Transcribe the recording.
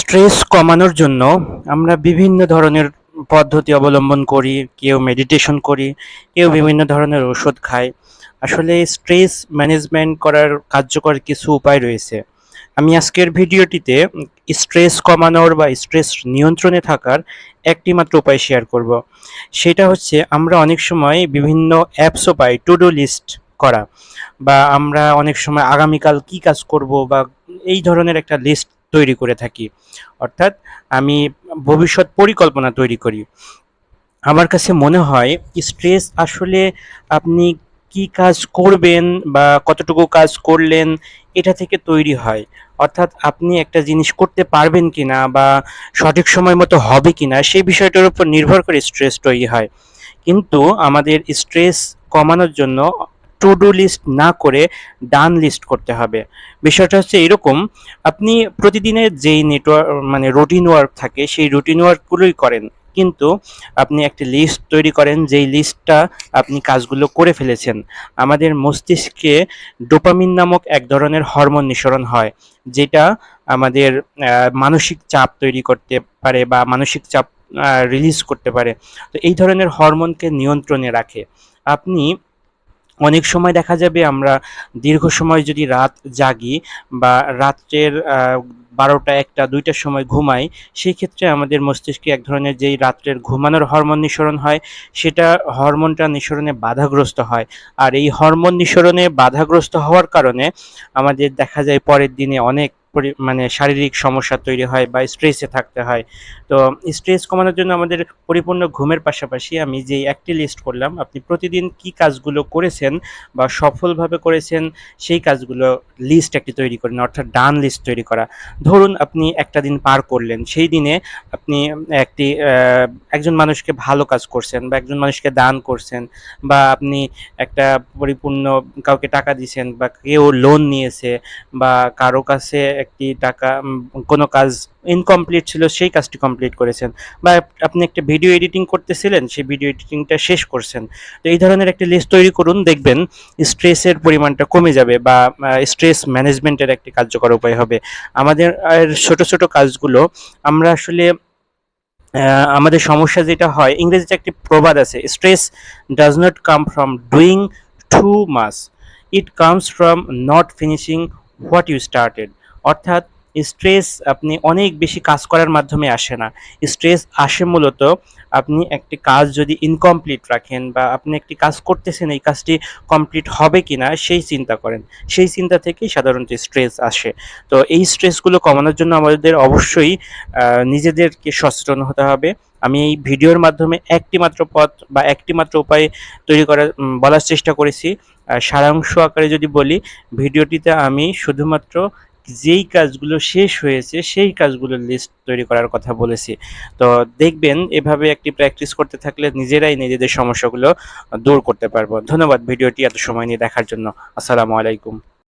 Stress কমানোর জন্য আমরা বিভিন্ন ধরনের পদ্ধতি অবলম্বন করি। কেউ মেডিটেশন করি, কেউ বিভিন্ন ধরনের ওষুধ খায়। আসলে স্ট্রেস ম্যানেজমেন্ট করার কার্যকর কিছু উপায় রয়েছে। আমি আজকের ভিডিওটিতে স্ট্রেস কমানোর বা স্ট্রেস নিয়ন্ত্রণে থাকার একটি মাত্র উপায় শেয়ার করব। সেটা হচ্ছে আমরা অনেক সময় বিভিন্ন অ্যাপসও পাই টু ডু লিস্ট করা, বা আমরা অনেক সময় আগামীকাল কি কাজ করব বা এই ধরনের একটা লিস্ট তৈরি করে থাকি। অর্থাৎ আমি ভবিষ্যৎ পরিকল্পনা তৈরি করি। আমার কাছে মনে হয় স্ট্রেস আসলে আপনি কি কাজ করবেন বা কতটুকু কাজ করলেন এটা থেকে তৈরি হয়। অর্থাৎ আপনি একটা জিনিস করতে পারবেন কিনা বা সঠিক সময় মতো হবে কিনা সেই বিষয়টার উপর নির্ভর করে স্ট্রেস তৈরি হয়। কিন্তু আমাদের স্ট্রেস কমানোর জন্য টু ডু লিস্ট না করে ডান লিস্ট করতে হবে। বিষয়টা হচ্ছে এরকম, আপনি প্রতিদিনের যেই নেটওয়ার্ক মানে রুটিন ওয়ার্ক থাকে সেই রুটিন ওয়ার্কগুলোই করেন, কিন্তু আপনি একটা লিস্ট তৈরি করেন যেই লিস্টটা আপনি কাজগুলো করে ফেলেছেন। আমাদের মস্তিষ্কে ডোপামিন নামক এক ধরনের হরমোন নিঃসরণ হয়, যেটা আমাদের মানসিক চাপ তৈরি করতে পারে বা মানসিক চাপ রিলিজ করতে পারে। তো এই ধরনের হরমোনকে নিয়ন্ত্রণে রাখে। আপনি অনেক সময় দেখা যাবে আমরা দীর্ঘ সময় যদি রাত জাগি বা রাত্রের ১২টা ১টা ২টার সময় ঘুমাই, সেই ক্ষেত্রে আমাদের মস্তিষ্কে এক ধরনের যেই রাত্রের ঘুমানোর হরমোন নিঃসরণ হয়, সেটা হরমোনটা নিঃসরণে বাধাগ্রস্ত হয়। আর এই হরমোন নিঃসরণে বাধাগ্রস্ত হওয়ার কারণে আমাদের দেখা যায় পরের দিনে অনেক মানে শারীরিক সমস্যা তৈরি হয় বা স্ট্রেসে থাকতে হয়। তো স্ট্রেস কমানোর জন্য আমাদের পরিপূর্ণ ঘুমের পাশাপাশি আমি যেই একটি লিস্ট করলাম, আপনি প্রতিদিন কি কাজগুলো করেছেন বা সফলভাবে করেছেন সেই কাজগুলো লিস্ট একটি তৈরি করেন, অর্থাৎ ডান লিস্ট তৈরি করা। ধরুন আপনি একটা দিন পার করলেন, সেই দিনে আপনি একটি একজন মানুষকে ভালো কাজ করছেন বা একজন মানুষকে দান করছেন, বা আপনি একটা পরিপূর্ণ কাউকে টাকা দিছেন বা কেউ লোন নিয়েছে, বা কারো কাছে একটি টাকা কোনো কাজ ইনকমপ্লিট ছিল সেই কাজটি কমপ্লিট করেছেন, বা আপনি একটা ভিডিও এডিটিং করতেছিলেন সেই ভিডিও এডিটিংটা শেষ করছেন। তো এই ধরনের একটা লিস্ট তৈরি করুন, দেখবেন স্ট্রেসের পরিমাণটা কমে যাবে বা স্ট্রেস ম্যানেজমেন্টের একটি কার্যকর উপায় হবে। আমাদের ছোট ছোট কাজগুলো আমরা আসলে আমাদের সমস্যা যেটা হয়, ইংরেজিতে একটি প্রবাদ আছে, stress does not come from doing too much, it comes from not finishing what you started. অর্থাৎ স্ট্রেস আপনি অনেক বেশি কাজ করার মাধ্যমে আসে না। স্ট্রেস আসে মূলত আপনি একটি কাজ যদি ইনকমপ্লিট রাখেন বা আপনি একটি কাজ করতেছেন এই কাজটি কমপ্লিট হবে কিনা সেই চিন্তা করেন, সেই চিন্তা থেকেই সাধারণত স্ট্রেস আসে। তো এই স্ট্রেসগুলো কমানোর জন্য আমাদের অবশ্যই নিজেদেরকে সচেতন হতে হবে। আমি এই ভিডিওর মাধ্যমে একটি মাত্র পথ বা একটি মাত্র উপায় তৈরি করার বলার চেষ্টা করেছি। সারাংশ আকারে যদি বলি, ভিডিওটিতে আমি শুধুমাত্র যেই কাজগুলো শেষ হয়েছে সেই কাজগুলোর লিস্ট তৈরি করার কথা বলেছি। তো দেখবেন এভাবে একটি প্র্যাকটিস করতে থাকলে নিজেরাই নিজেদের সমস্যাগুলো দূর করতে পারবো। ধন্যবাদ ভিডিওটি এত সময় নিয়ে দেখার জন্য। আসসালামু আলাইকুম।